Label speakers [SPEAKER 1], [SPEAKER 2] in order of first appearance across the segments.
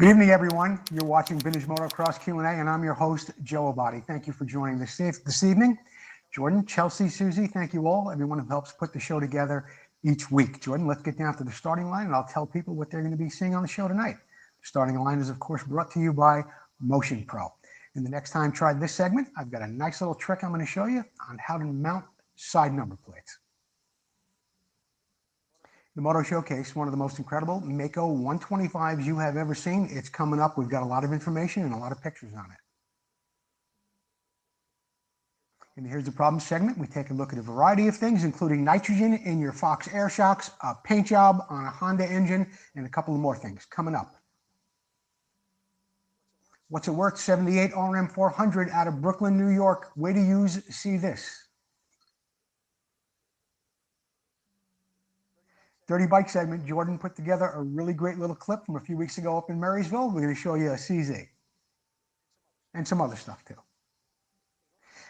[SPEAKER 1] Good evening, everyone. You're watching Vintage Motocross Q&A, and I'm your host, Joe Abadi. Thank you for joining this evening. Jordan, Chelsea, Susie, thank you all, everyone who helps put the show together each week. Jordan, let's get down to the starting line, and I'll tell people what they're going to be seeing on the show tonight. The starting line is, of course, brought to you by Motion Pro. And the next time try this segment, I've got a nice little trick I'm going to show you on how to mount side number plates. The Moto Showcase, one of the most incredible Mako 125s you have ever seen. It's coming up. We've got a lot of information and a lot of pictures on it. And here's the problem segment. We take a look at a variety of things, including nitrogen in your Fox air shocks, a paint job on a Honda engine, and a couple of more things coming up. What's it worth? 78 RM 400 out of Brooklyn, New York. Way to use, see this. Dirty Bike segment, Jordan put together a really great little clip from a few weeks ago up in Marysville. We're going to show you a CZ and some other stuff too.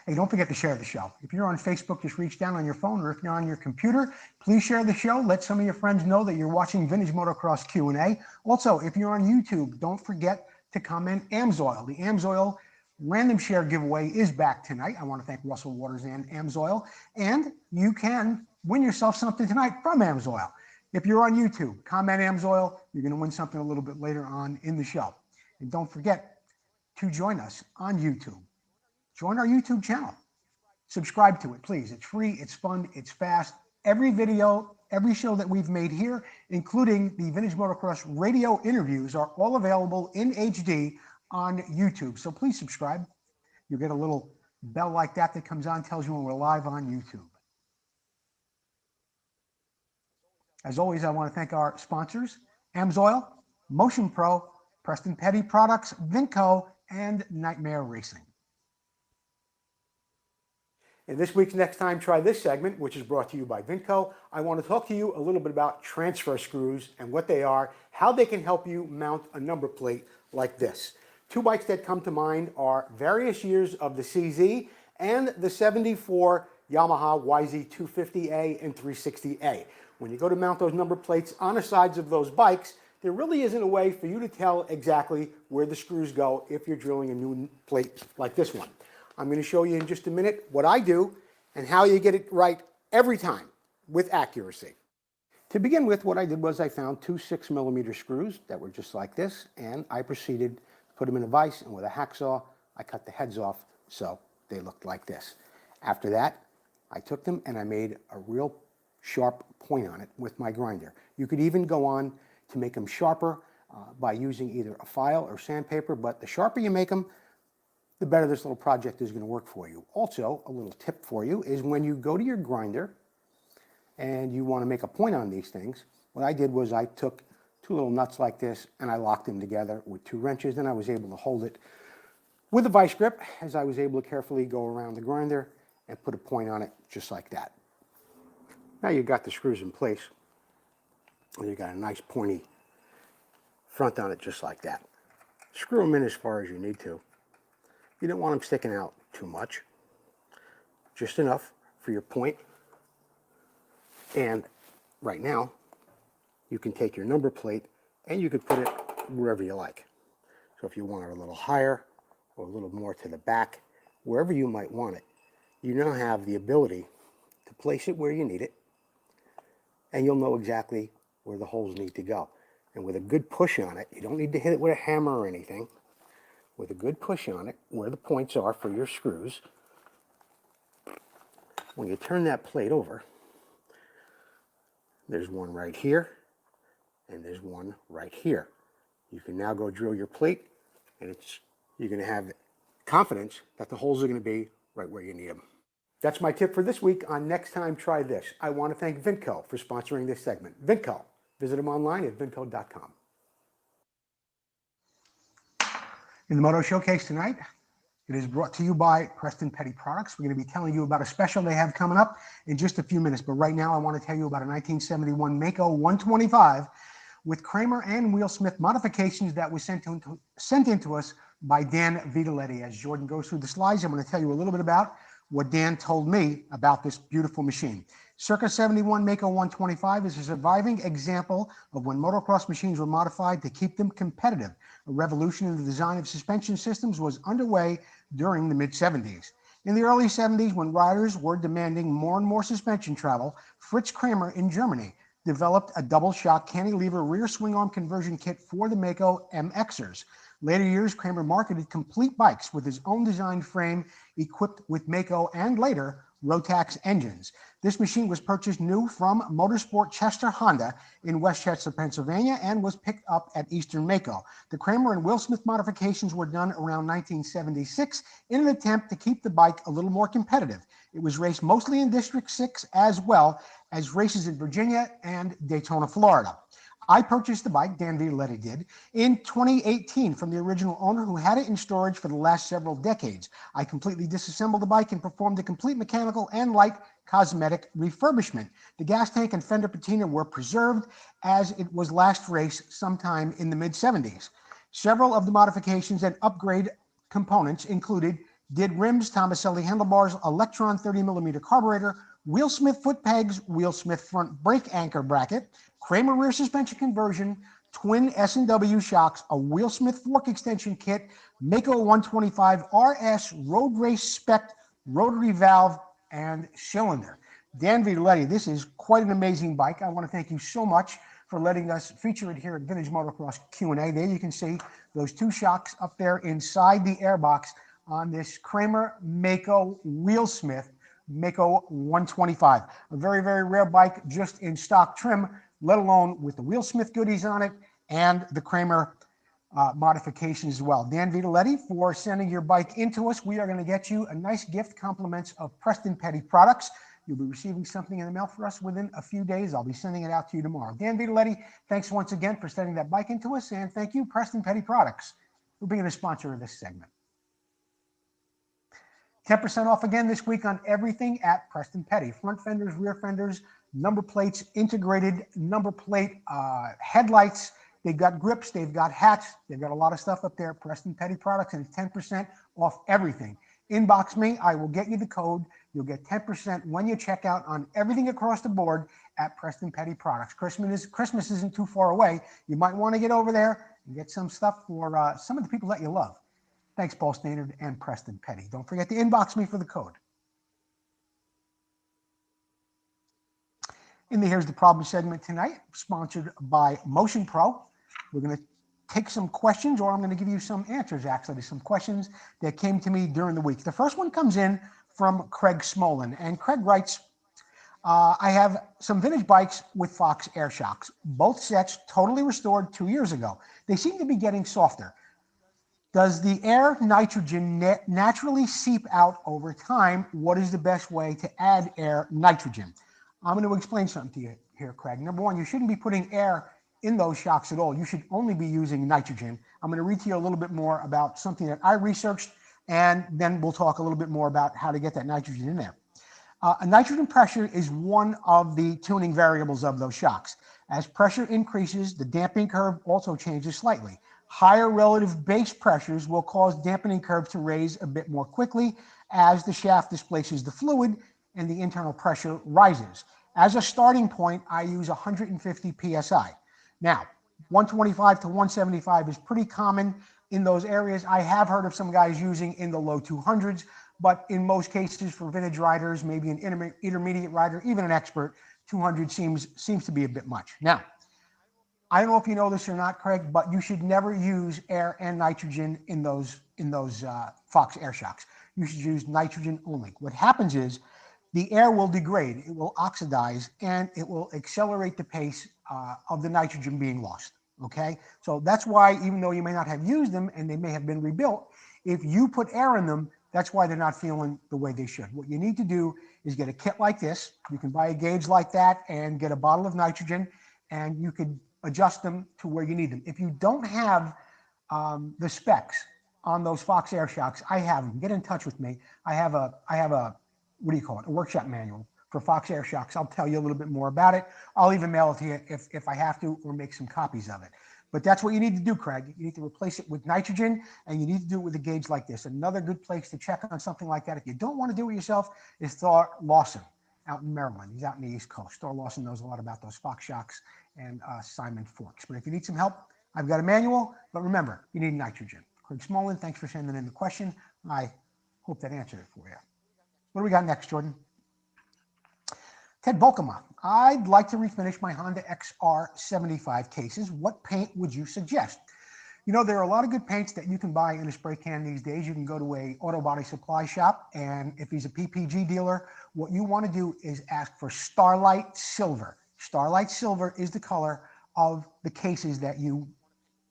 [SPEAKER 1] Hey, don't forget to share the show. If you're on Facebook, just reach down on your phone, or if you're on your computer, please share the show. Let some of your friends know that you're watching Vintage Motocross Q&A. Also, if you're on YouTube, don't forget to comment AMSOIL. The AMSOIL random share giveaway is back tonight. I want to thank Russell Waters and AMSOIL. And you can win yourself something tonight from AMSOIL. If you're on YouTube, comment AMSOIL. You're going to win something a little bit later on in the show. And don't forget to join us on YouTube. Join our YouTube channel. Subscribe to it, please. It's free, it's fun, it's fast. Every video, every show that we've made here, including the Vintage Motocross radio interviews, are all available in HD on YouTube. So please subscribe. You'll get a little bell like that comes on, tells you when we're live on YouTube. As always, I want to thank our sponsors, AMSOIL, Motion Pro, Preston Petty Products, Vinco, and Nightmare Racing. In this week's Next Time Try This segment, which is brought to you by Vinco, I want to talk to you a little bit about transfer screws and what they are, how they can help you mount a number plate like this. Two bikes that come to mind are various years of the CZ and the 74 Yamaha YZ250A and 360A. When you go to mount those number plates on the sides of those bikes, there really isn't a way for you to tell exactly where the screws go if you're drilling a new plate like this one. I'm going to show you in just a minute what I do and how you get it right every time with accuracy. To begin with, what I did was I found two 6mm screws that were just like this, and I proceeded to put them in a vise, and with a hacksaw, I cut the heads off so they looked like this. After that, I took them and I made a real sharp point on it with my grinder. You could even go on to make them sharper by using either a file or sandpaper, but the sharper you make them, the better this little project is going to work for you. Also, a little tip for you is when you go to your grinder and you want to make a point on these things, what I did was I took two little nuts like this and I locked them together with two wrenches. Then I was able to hold it with a vice grip as I was able to carefully go around the grinder and put a point on it just like that. Now you've got the screws in place and you've got a nice pointy front on it just like that. Screw them in as far as you need to. You don't want them sticking out too much, just enough for your point. And right now, you can take your number plate and you could put it wherever you like. So if you want it a little higher or a little more to the back, wherever you might want it, you now have the ability to place it where you need it, and you'll know exactly where the holes need to go. And with a good push on it, you don't need to hit it with a hammer or anything. With a good push on it, where the points are for your screws, when you turn that plate over, there's one right here, and there's one right here. You can now go drill your plate, and you're going to have confidence that the holes are going to be right where you need them. That's my tip for this week on Next Time Try This. I want to thank Vinco for sponsoring this segment. Vinco. Visit them online at vinco.com. In the Moto Showcase tonight, it is brought to you by Preston Petty Products. We're going to be telling you about a special they have coming up in just a few minutes. But right now, I want to tell you about a 1971 Mako 125 with Kramer and Wheelsmith modifications that was sent into us by Dan Vitaletti. As Jordan goes through the slides, I'm going to tell you a little bit about what Dan told me about this beautiful machine. Circa 71 Mako 125 is a surviving example of when motocross machines were modified to keep them competitive. A revolution in the design of suspension systems was underway during the mid-70s. In the early 70s, when riders were demanding more and more suspension travel, Fritz Kramer in Germany developed a double-shock cantilever rear swing arm conversion kit for the Mako MXers. Later years, Kramer marketed complete bikes with his own designed frame equipped with Mako and later Rotax engines. This machine was purchased new from Motorsport Chester Honda in Westchester, Pennsylvania, and was picked up at Eastern Mako. The Kramer and Will Smith modifications were done around 1976 in an attempt to keep the bike a little more competitive. It was raced mostly in District 6 as well as races in Virginia and Daytona, Florida. I purchased the bike, Dan Vitoletti did, in 2018 from the original owner who had it in storage for the last several decades. I completely disassembled the bike and performed a complete mechanical and light cosmetic refurbishment. The gas tank and fender patina were preserved as it was last raced sometime in the mid-70s. Several of the modifications and upgrade components included did rims, Tomaselli handlebars, Electron 30mm carburetor, Wheelsmith foot pegs, Wheelsmith front brake anchor bracket, Kramer rear suspension conversion, twin S&W shocks, a Wheelsmith fork extension kit, Mako 125 RS road race spec rotary valve and cylinder. Dan Vitoletti, this is quite an amazing bike. I want to thank you so much for letting us feature it here at Vintage Motocross Q&A. There you can see those two shocks up there inside the airbox on this Kramer Mako Wheelsmith Mako 125. A very, very rare bike just in stock trim, let alone with the Wheelsmith goodies on it and the Kramer modifications as well. Dan Vitoletti, for sending your bike into us. We are going to get you a nice gift, compliments of Preston Petty products. You'll be receiving something in the mail for us within a few days. I'll be sending it out to you tomorrow. Dan Vitoletti, thanks once again for sending that bike into us, and thank you, Preston Petty Products, for being a sponsor of this segment. 10% off again this week on everything at Preston Petty. Front fenders, rear fenders, number plates, integrated number plate, headlights. They've got grips, they've got hats, they've got a lot of stuff up there. Preston Petty Products, and it's 10% off everything. Inbox me, I will get you the code. You'll get 10% when you check out on everything across the board at Preston Petty Products. Christmas isn't too far away. You might want to get over there and get some stuff for some of the people that you love. Thanks, Paul Stannard and Preston Petty. Don't forget to inbox me for the code. In the Here's the Problem segment tonight, sponsored by Motion Pro. We're going to take some questions, or I'm going to give you some answers, actually, to some questions that came to me during the week. The first one comes in from Craig Smolin, and Craig writes, I have some vintage bikes with Fox air shocks. Both sets totally restored 2 years ago. They seem to be getting softer. Does the air nitrogen naturally seep out over time? What is the best way to add air nitrogen? I'm going to explain something to you here, Craig. Number one, you shouldn't be putting air in those shocks at all. You should only be using nitrogen. I'm going to read to you a little bit more about something that I researched, and then we'll talk a little bit more about how to get that nitrogen in there. Nitrogen pressure is one of the tuning variables of those shocks. As pressure increases, the damping curve also changes slightly. Higher relative base pressures will cause dampening curve to raise a bit more quickly as the shaft displaces the fluid and the internal pressure rises. As a starting point, I use 150 PSI. Now, 125 to 175 is pretty common in those areas. I have heard of some guys using in the low 200s, but in most cases for vintage riders, maybe an intermediate rider, even an expert, 200 seems to be a bit much. Now, I don't know if you know this or not, Craig, but you should never use air and nitrogen in those Fox air shocks. You should use nitrogen only. What happens is the air will degrade, it will oxidize, and it will accelerate the pace of the nitrogen being lost, okay? So that's why, even though you may not have used them and they may have been rebuilt, if you put air in them, that's why they're not feeling the way they should. What you need to do is get a kit like this. You can buy a gauge like that and get a bottle of nitrogen, and you could adjust them to where you need them. If you don't have the specs on those Fox air shocks, I have them. Get in touch with me. I have a what do you call it? A workshop manual for Fox air shocks. I'll tell you a little bit more about it. I'll even mail it to you if I have to, or make some copies of it. But that's what you need to do, Craig. You need to replace it with nitrogen, and you need to do it with a gauge like this. Another good place to check on something like that, if you don't want to do it yourself, is Thor Lawson out in Maryland. He's out in the East Coast. Thor Lawson knows a lot about those Fox shocks and Simon forks. But if you need some help, I've got a manual. But remember, you need nitrogen. Craig Smolin, thanks for sending in the question. I hope that answered it for you. What do we got next, Jordan? Ted Volkema, I'd like to refinish my Honda XR75 cases. What paint would you suggest? You know, there are a lot of good paints that you can buy in a spray can these days. You can go to a auto body supply shop, and if he's a PPG dealer, what you want to do is ask for Starlight Silver. Starlight Silver is the color of the cases that you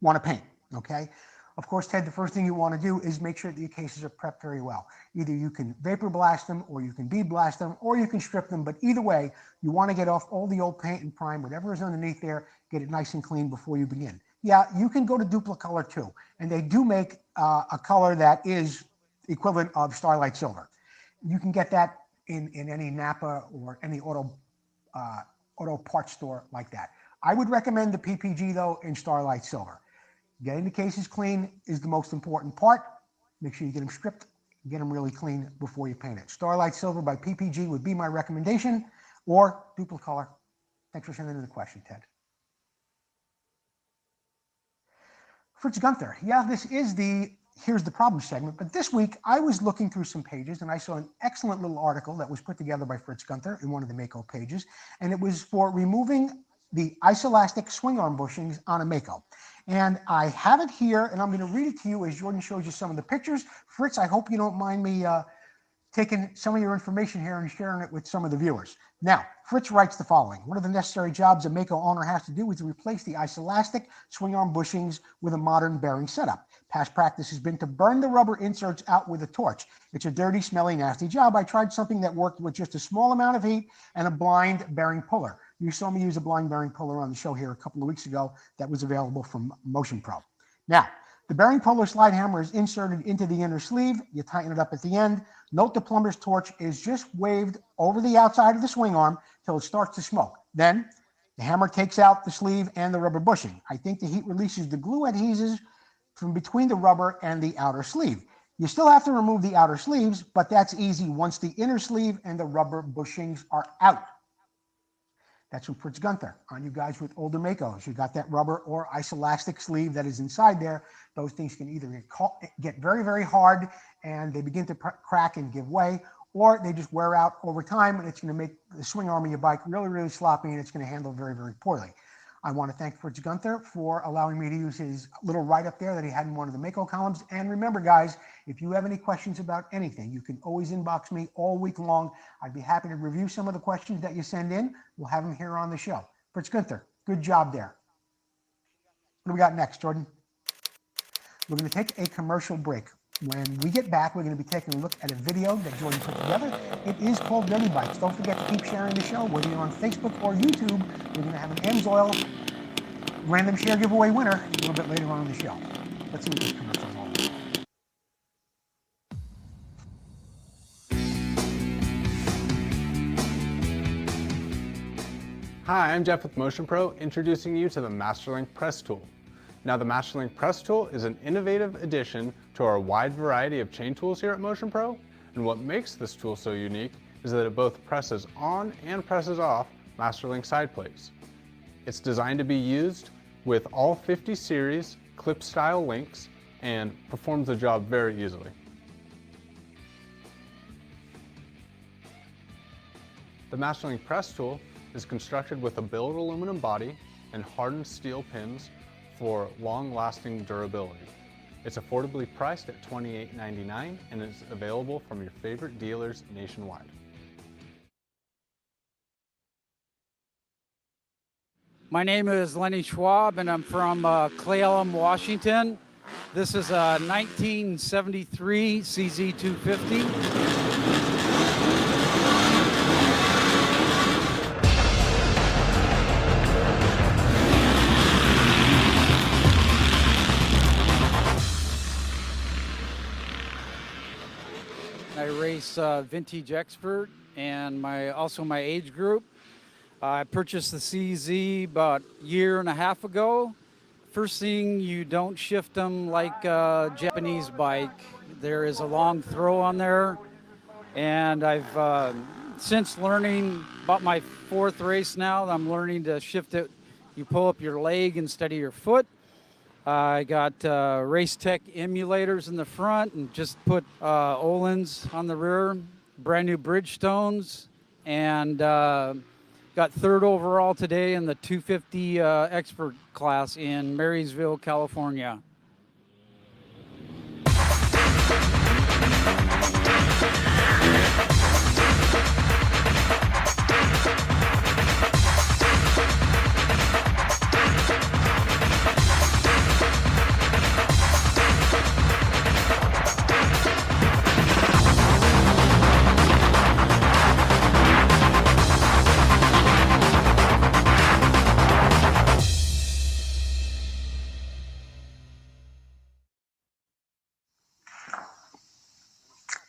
[SPEAKER 1] want to paint, okay? Of course, Ted, the first thing you want to do is make sure that your cases are prepped very well. Either you can vapor blast them, or you can bead blast them, or you can strip them. But either way, you want to get off all the old paint and prime, whatever is underneath there, get it nice and clean before you begin. Yeah, you can go to Duplicolor too, and they do make a color that is equivalent of Starlight Silver. You can get that in any Napa or any auto parts store like that. I would recommend the PPG though in Starlight Silver. Getting the cases clean is the most important part. Make sure you get them stripped, get them really clean before you paint it. Starlight Silver by PPG would be my recommendation, or Duplicolor. Thanks for sending in the question, Ted. Fritz Gunther, yeah, this is the Here's the Problem segment, but this week I was looking through some pages and I saw an excellent little article that was put together by Fritz Gunther in one of the Mako pages, and it was for removing the isolastic swing arm bushings on a Mako. And I have it here, and I'm going to read it to you as Jordan shows you some of the pictures. Fritz, I hope you don't mind me taking some of your information here and sharing it with some of the viewers. Now, Fritz writes the following. One of the necessary jobs a Mako owner has to do is to replace the isolastic swing arm bushings with a modern bearing setup. Past practice has been to burn the rubber inserts out with a torch. It's a dirty, smelly, nasty job. I tried something that worked with just a small amount of heat and a blind bearing puller. You saw me use a blind bearing puller on the show here a couple of weeks ago that was available from Motion Pro. Now, the bearing puller slide hammer is inserted into the inner sleeve. You tighten it up at the end. Note the plumber's torch is just waved over the outside of the swing arm till it starts to smoke. Then the hammer takes out the sleeve and the rubber bushing. I think the heat releases the glue adhesives from between the rubber and the outer sleeve. You still have to remove the outer sleeves, but that's easy once the inner sleeve and the rubber bushings are out. That's from Fritz Gunther. On you guys with older Makos, you got that rubber or isolastic sleeve that is inside there. Those things can either get very, very hard and they begin to crack and give way, or they just wear out over time and it's going to make the swing arm of your bike really, really sloppy and it's going to handle very, very poorly. I want to thank Fritz Gunther for allowing me to use his little write-up there that he had in one of the Mako columns. And remember, guys, if you have any questions about anything, you can always inbox me all week long. I'd be happy to review some of the questions that you send in. We'll have them here on the show. Fritz Gunther, good job there. What do we got next, Jordan? We're going to take a commercial break. When we get back, we're going to be taking a look at a video that Jordan put together. It is called Dirty Bikes. Don't forget to keep sharing the show, whether you're on Facebook or YouTube. We're going to have an AMSOIL random share giveaway winner a little bit later on in the show. Let's see what this commercial is all about.
[SPEAKER 2] Hi, I'm Jeff with Motion Pro, introducing you to the Masterlink Press Tool. Now, the Masterlink Press Tool is an innovative addition to our wide variety of chain tools here at Motion Pro, and what makes this tool so unique is that it both presses on and presses off Masterlink side plates. It's designed to be used with all 50 series clip-style links and performs the job very easily. The Masterlink Press Tool is constructed with a billet aluminum body and hardened steel pins for long-lasting durability. It's affordably priced at $28.99 and is available from your favorite dealers nationwide.
[SPEAKER 3] My name is Lenny Schwab and I'm from Cle Elum, Washington. This is a 1973 CZ250. I race Vintage Expert and also my age group. I purchased the CZ about a year and a half ago. First thing, you don't shift them like a Japanese bike. There is a long throw on there, and I've since learning about my fourth race now, I'm learning to shift it. You pull up your leg instead of your foot. I got Race Tech emulators in the front and just put Olin's on the rear, brand new Bridgestones, and got third overall today in the 250 expert class in Marysville, California.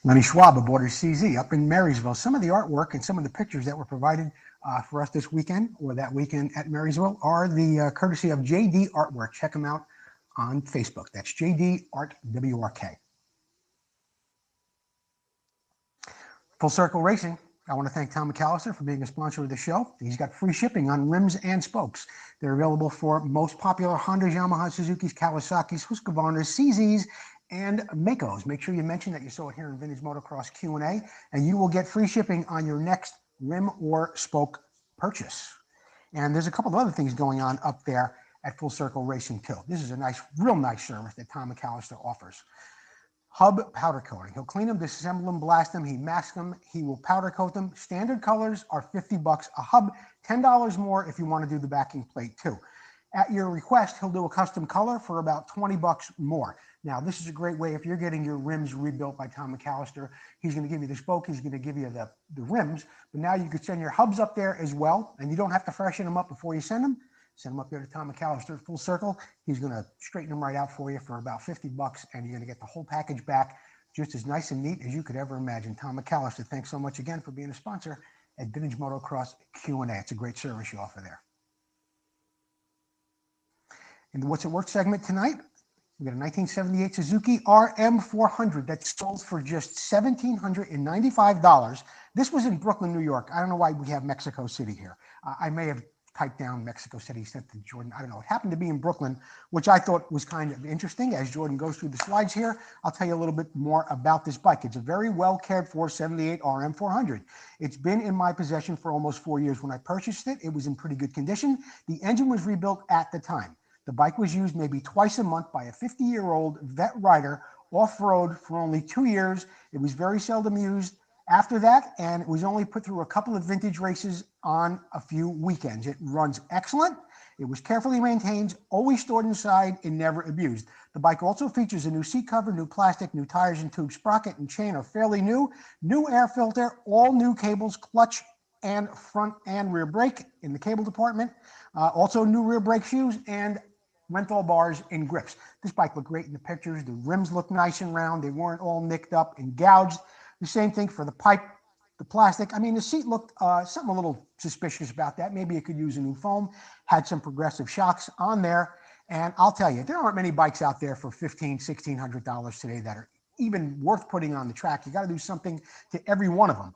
[SPEAKER 1] Lenny Schwab aboard his CZ up in Marysville. Some of the artwork and some of the pictures that were provided for us this weekend or that weekend at Marysville are the courtesy of JD Artwork. Check them out on Facebook. That's JD Art WRK. Full Circle Racing. I want to thank Tom McAllister for being a sponsor of the show. He's got free shipping on rims and spokes. They're available for most popular Hondas, Yamaha, Suzuki's, Kawasaki's, Husqvarna's, CZ's, and Makos. Make sure you mention that you saw it here in Vintage Motocross Q&A, and you will get free shipping on your next rim or spoke purchase. And there's a couple of other things going on up there at Full Circle Racing too. This is a nice, real nice service that Tom McAllister offers. Hub powder coating. He'll clean them, disassemble them, blast them. He masks them. He will powder coat them. Standard colors are $50 a hub, $10 more if you want to do the backing plate too. At your request, he'll do a custom color for about $20 more. Now, this is a great way if you're getting your rims rebuilt by Tom McAllister. He's going to give you the spoke. He's going to give you the rims. But now you could send your hubs up there as well, and you don't have to freshen them up before you send them. Send them up there to Tom McAllister Full Circle. He's going to straighten them right out for you for about $50, and you're going to get the whole package back just as nice and neat as you could ever imagine. Tom McAllister, thanks so much again for being a sponsor at Vintage Motocross Q&A. It's a great service you offer there. In the What's It Worth segment tonight, we got a 1978 Suzuki RM400 that sold for just $1,795. This was in Brooklyn, New York. I don't know why we have Mexico City here. I may have typed down Mexico City, sent to Jordan. I don't know. It happened to be in Brooklyn, which I thought was kind of interesting. As Jordan goes through the slides here, I'll tell you a little bit more about this bike. It's a very well cared for 78 RM400. It's been in my possession for almost 4 years. When I purchased it, it was in pretty good condition. The engine was rebuilt at the time. The bike was used maybe twice a month by a 50-year-old vet rider off-road for only 2 years. It was very seldom used after that, and it was only put through a couple of vintage races on a few weekends. It runs excellent. It was carefully maintained, always stored inside, and never abused. The bike also features a new seat cover, new plastic, new tires and tube. Sprocket and chain are fairly new. New air filter, all new cables, clutch, and front and rear brake in the cable department. Also new rear brake shoes and menthol bars and grips. This bike looked great in the pictures. The rims looked nice and round. They weren't all nicked up and gouged. The same thing for the pipe, the plastic. I mean, the seat looked something a little suspicious about that. Maybe it could use a new foam. Had some progressive shocks on there. And I'll tell you, there aren't many bikes out there for $1,500, $1,600 today that are even worth putting on the track. You got to do something to every one of them.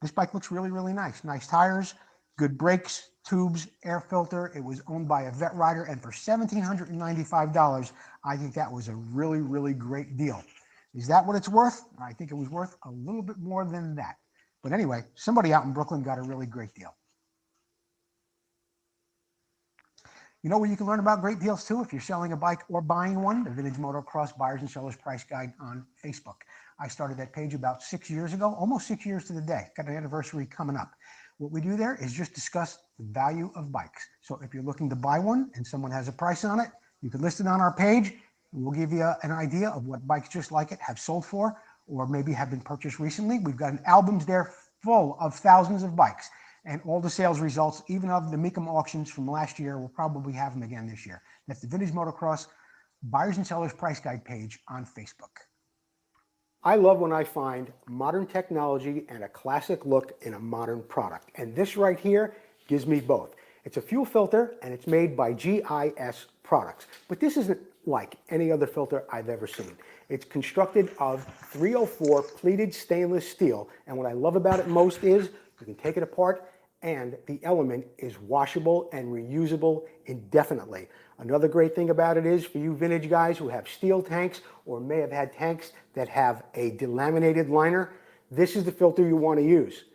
[SPEAKER 1] This bike looks really, really nice. Nice tires, good brakes, tubes, air filter. It was owned by a vet rider, and for $1,795, I think that was a really, really great deal. Is that what it's worth? I think it was worth a little bit more than that. But anyway, somebody out in Brooklyn got a really great deal. You know where you can learn about great deals too if you're selling a bike or buying one? The Vintage Motocross Buyers and Sellers Price Guide on Facebook. I started that page about 6 years ago, almost 6 years to the day. Got an anniversary coming up. What we do there is just discuss the value of bikes. So if you're looking to buy one and someone has a price on it, you can list it on our page. And we'll give you an idea of what bikes just like it have sold for, or maybe have been purchased recently. We've got albums there full of thousands of bikes and all the sales results, even of the Mecum auctions from last year. We'll probably have them again this year. That's the Vintage Motocross Buyers and Sellers Price Guide page on Facebook. I love when I find modern technology and a classic look in a modern product. And this right here gives me both. It's a fuel filter and it's made by GIS Products. But this isn't like any other filter I've ever seen. It's constructed of 304 pleated stainless steel, and what I love about it most is you can take it apart and the element is washable and reusable indefinitely. Another great thing about it is for you vintage guys who have steel tanks or may have had tanks that have a delaminated liner, this is the filter you want to use.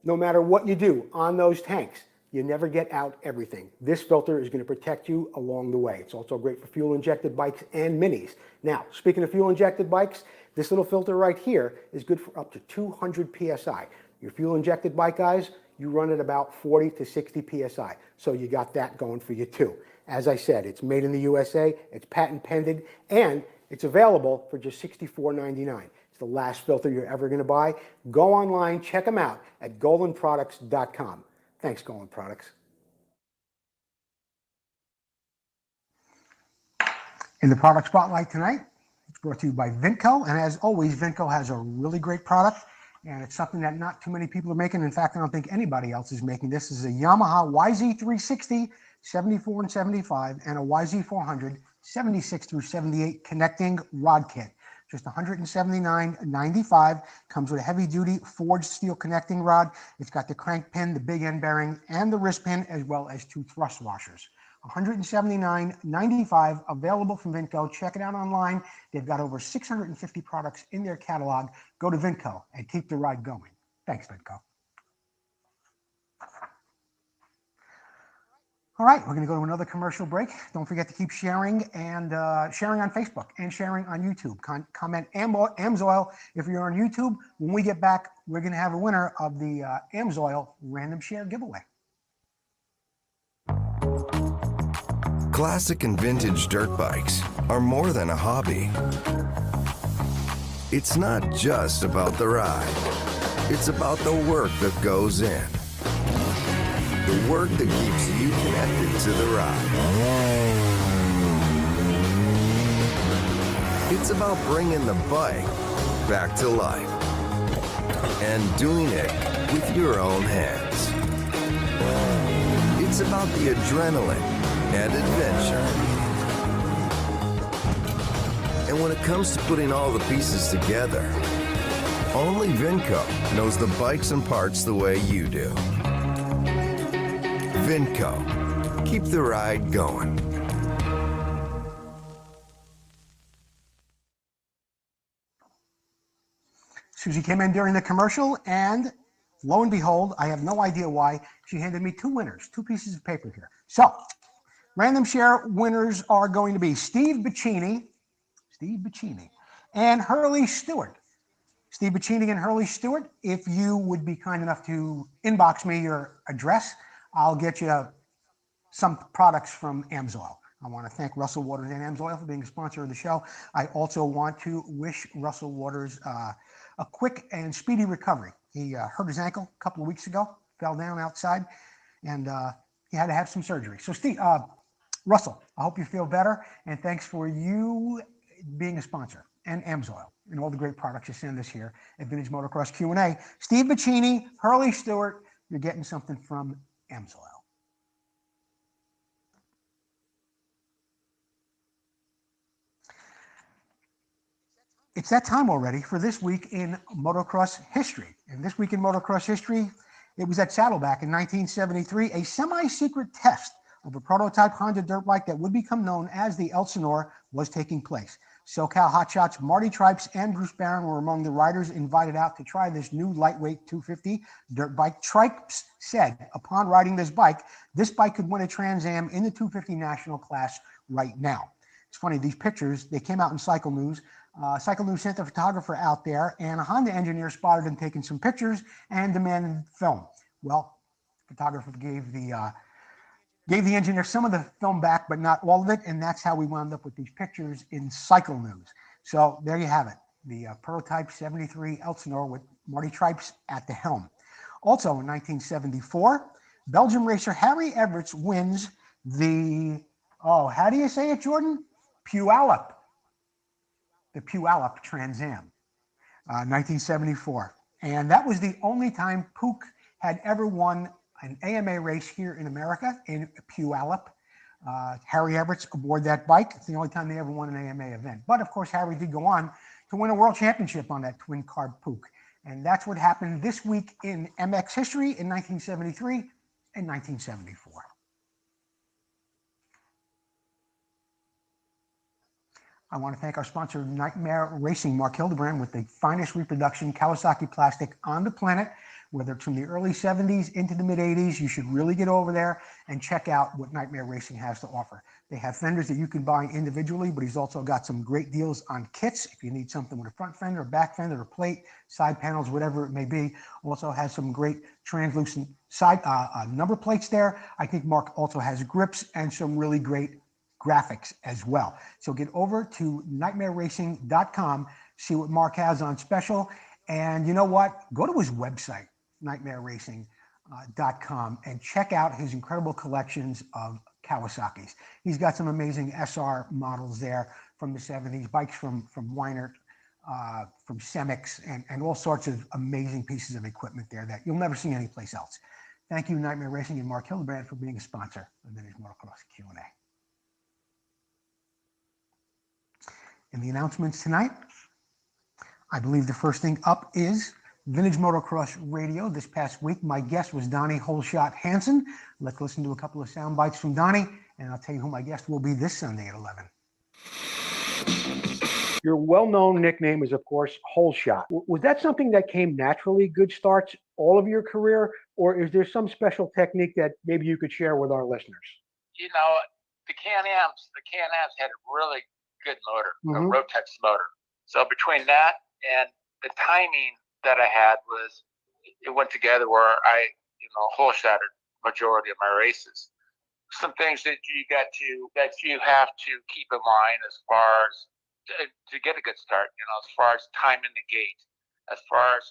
[SPEAKER 1] No matter what you do on those tanks, you never get out everything. This filter is going to protect you along the way. It's also great for fuel-injected bikes and minis. Now, speaking of fuel-injected bikes, this little filter right here is good for up to 200 PSI. Your fuel-injected bike guys, you run at about 40 to 60 PSI. So you got that going for you too. As I said, it's made in the USA, it's patent pending, and it's available for just $64.99. It's the last filter you're ever going to buy. Go online, check them out at golanproducts.com. Thanks, Golan Products. In the product spotlight tonight, it's brought to you by Vinco, and as always, Vinco has a really great product, and it's something that not too many people are making. In fact, I don't think anybody else is making this. This is a Yamaha YZ360 74 and 75 and a YZ400 76 through 78 connecting rod kit. Just $179.95. Comes with a heavy-duty forged steel connecting rod. It's got the crank pin, the big end bearing, and the wrist pin, as well as 2 thrust washers. $179.95, available from Vinco. Check it out online. They've got over 650 products in their catalog. Go to Vinco and keep the ride going. Thanks, Vinco. All right, we're going to go to another commercial break. Don't forget to keep sharing and sharing on Facebook and sharing on YouTube. Comment AMSOIL if you're on YouTube. When we get back, we're going to have a winner of the AMSOIL Random Share giveaway.
[SPEAKER 4] Classic and vintage dirt bikes are more than a hobby. It's not just about the ride. It's about the work that goes in. The work that keeps you connected to the ride. It's about bringing the bike back to life and doing it with your own hands. It's about the adrenaline and adventure. And when it comes to putting all the pieces together, only Vinco knows the bikes and parts the way you do. Vinco, keep the ride going.
[SPEAKER 1] Susie came in during the commercial, and lo and behold, I have no idea why, she handed me 2 winners, 2 pieces of paper here. So, random share winners are going to be Steve Bacchini, and Hurley Stewart. Steve Bacchini and Hurley Stewart, if you would be kind enough to inbox me your address, I'll get you some products from AMSOIL. I want to thank Russell Waters and AMSOIL for being a sponsor of the show. I also want to wish Russell Waters a quick and speedy recovery. He hurt his ankle a couple of weeks ago, fell down outside, and he had to have some surgery. So Steve, Russell, I hope you feel better, and thanks for you being a sponsor, and AMSOIL, and all the great products you send us here at Vintage Motocross Q&A. Steve Bacchini, Hurley Stewart, you're getting something from AMSOIL. It's that time already for This Week in Motocross History. And This Week in Motocross History, it was at Saddleback in 1973, a semi-secret test of a prototype Honda dirt bike that would become known as the Elsinore was taking place. SoCal hotshots Marty Tripes and Bruce Barron were among the riders invited out to try this new lightweight 250 dirt bike. Tripes said upon riding this bike could win a Trans Am in the 250 national class right now. It's funny, these pictures, they came out in Cycle News. Cycle News sent a photographer out there, and a Honda engineer spotted him taking some pictures and demanded film. Well, the photographer gave the engineer some of the film back, but not all of it, and that's how we wound up with these pictures in Cycle News. So there you have it, the prototype 73 Elsinore with Marty Tripes at the helm. Also in 1974, Belgian racer Harry Everts wins the, how do you say it, Jordan? Puyallup. The Puyallup Trans Am, 1974. And that was the only time Puch had ever won an AMA race here in America in Puyallup. Harry Everett's aboard that bike. It's the only time they ever won an AMA event. But of course, Harry did go on to win a world championship on that twin carb Puch. And that's what happened this week in MX history in 1973 and 1974. I want to thank our sponsor, Nightmare Racing, Mark Hildebrand, with the finest reproduction Kawasaki plastic on the planet. Whether it's from the early 70s into the mid 80s, you should really get over there and check out what Nightmare Racing has to offer. They have fenders that you can buy individually, but he's also got some great deals on kits. If you need something with a front fender, a back fender, a plate, side panels, whatever it may be. Also has some great translucent side number plates there. I think Mark also has grips and some really great graphics as well. So get over to nightmareracing.com, see what Mark has on special. And you know what? Go to his website, nightmareracing.com, and check out his incredible collections of Kawasaki's. He's got some amazing SR models there from the 70s, bikes from Weinert, from Semix, and all sorts of amazing pieces of equipment there that you'll never see anyplace else. Thank you, Nightmare Racing and Mark Hildebrand, for being a sponsor of Vintage Motocross Q&A. In the announcements tonight, I believe the first thing up is Vintage Motocross Radio. This past week, my guest was Donnie Holeshot Hansen. Let's listen to a couple of sound bites from Donnie, and I'll tell you who my guest will be this Sunday at 11. Your well-known nickname is, of course, Holeshot. Was that something that came naturally, good starts, all of your career, or is there some special technique that maybe you could share with our listeners?
[SPEAKER 5] You know, the Can-Ams had a really good motor, a Rotex motor. So between that and the timing that I had it went together where I, hole-shotted majority of my races. Some things that you have to keep in mind as far as to get a good start, as far as time in the gate, as far as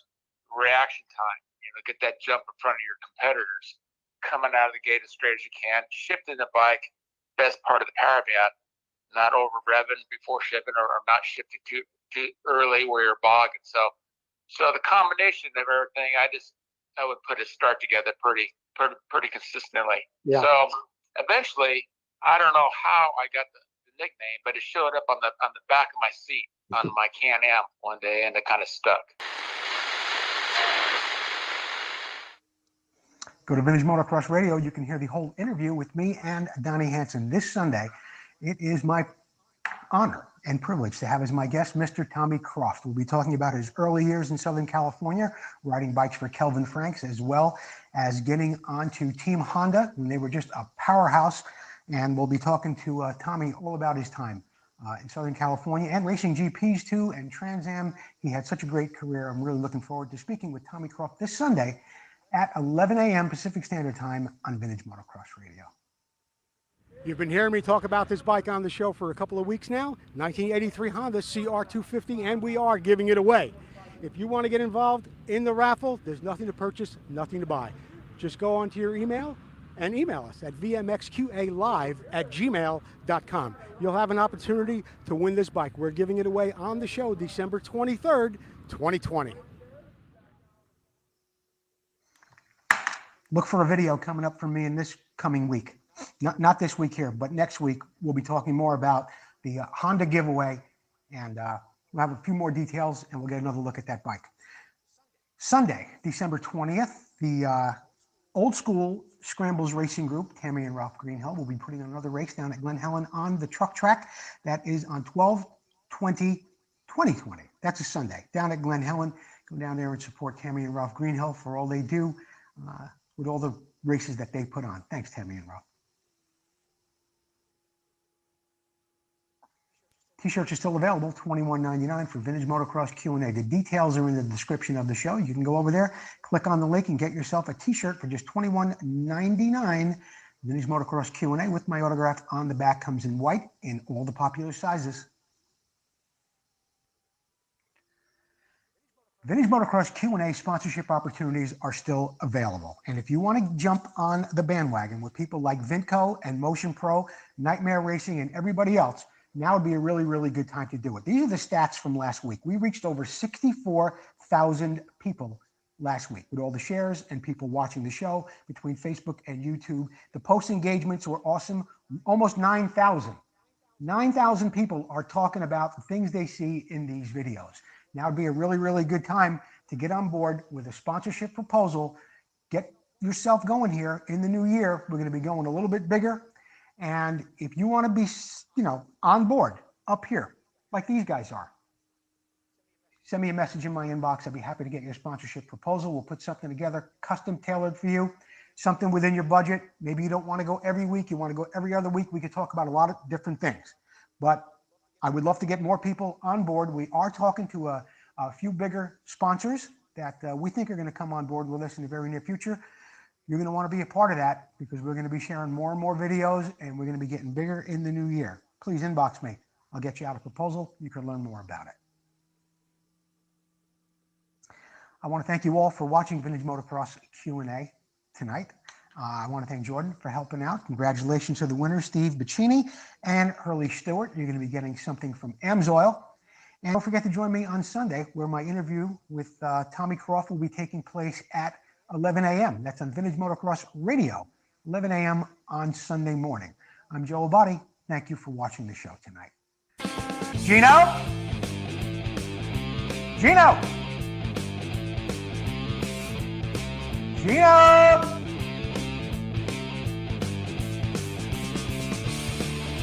[SPEAKER 5] reaction time, get that jump in front of your competitors, coming out of the gate as straight as you can, shifting the bike, best part of the power band, not over revving before shifting or not shifting too early where you're bogging. So the combination of everything, I would put a start together pretty consistently. Yeah. So eventually, I don't know how I got the nickname, but it showed up on the back of my seat on my Can-Am one day, and it kind of stuck.
[SPEAKER 1] Go to Vintage Motocross Radio. You can hear the whole interview with me and Donnie Hansen this Sunday. It is my honor and privilege to have as my guest Mr. Tommy Croft. We'll be talking about his early years in Southern California, riding bikes for Kelvin Franks, as well as getting onto Team Honda when they were just a powerhouse. And we'll be talking to Tommy all about his time in Southern California and racing GPs too, and Trans Am. He had such a great career. I'm really looking forward to speaking with Tommy Croft this Sunday at 11 a.m. Pacific Standard Time on Vintage Motocross Radio. You've been hearing me talk about this bike on the show for a couple of weeks now, 1983 Honda CR250, and we are giving it away. If you want to get involved in the raffle, there's nothing to purchase, nothing to buy. Just go onto your email and email us at vmxqalive@gmail.com. You'll have an opportunity to win this bike. We're giving it away on the show December 23rd, 2020. Look for a video coming up from me in this coming week. Not this week here, but next week we'll be talking more about the Honda giveaway, and we'll have a few more details, and we'll get another look at that bike. Sunday, December 20th, the Old School Scrambles Racing Group, Tammy and Ralph Greenhill, will be putting on another race down at Glen Helen on the truck track. That is on 12/20/2020. That's a Sunday down at Glen Helen. Go down there and support Tammy and Ralph Greenhill for all they do with all the races that they put on. Thanks, Tammy and Ralph. T-shirts are still available, $21.99 for Vintage Motocross Q&A. The details are in the description of the show. You can go over there, click on the link, and get yourself a T-shirt for just $21.99. Vintage Motocross Q&A with my autograph on the back, comes in white in all the popular sizes. Vintage Motocross Q&A sponsorship opportunities are still available. And if you want to jump on the bandwagon with people like Vinco and Motion Pro, Nightmare Racing, and everybody else, now would be a really, really good time to do it. These are the stats from last week. We reached over 64,000 people last week with all the shares and people watching the show between Facebook and YouTube. The post engagements were awesome. Almost 9,000. 9,000 people are talking about the things they see in these videos. Now would be a really, really good time to get on board with a sponsorship proposal. Get yourself going here in the new year. We're going to be going a little bit bigger. And if you want to be, on board up here, like these guys are, send me a message in my inbox. I'd be happy to get your sponsorship proposal. We'll put something together, custom tailored for you, something within your budget. Maybe you don't want to go every week. You want to go every other week. We could talk about a lot of different things. But I would love to get more people on board. We are talking to a few bigger sponsors that we think are going to come on board with us in the very near future. You're going to want to be a part of that because we're going to be sharing more and more videos and we're going to be getting bigger in the new year. Please inbox me. I'll get you out a proposal. You can learn more about it. I want to thank you all for watching Vintage Motocross Q&A tonight. I want to thank Jordan for helping out. Congratulations to the winners, Steve Baccini and Hurley Stewart. You're going to be getting something from Amsoil. And don't forget to join me on Sunday where my interview with Tommy Croft will be taking place at 11 a.m. That's on Vintage Motocross Radio, 11 a.m. on Sunday morning. I'm Joe Abadi. Thank you for watching the show tonight. Gino? Gino? Gino!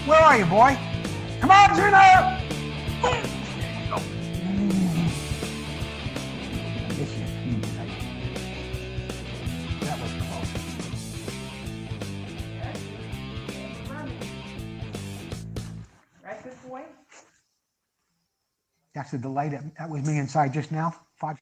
[SPEAKER 1] Where are you, boy? Come on, Gino! That was close. Right, good boy? That's the delay. That was me inside just now. 5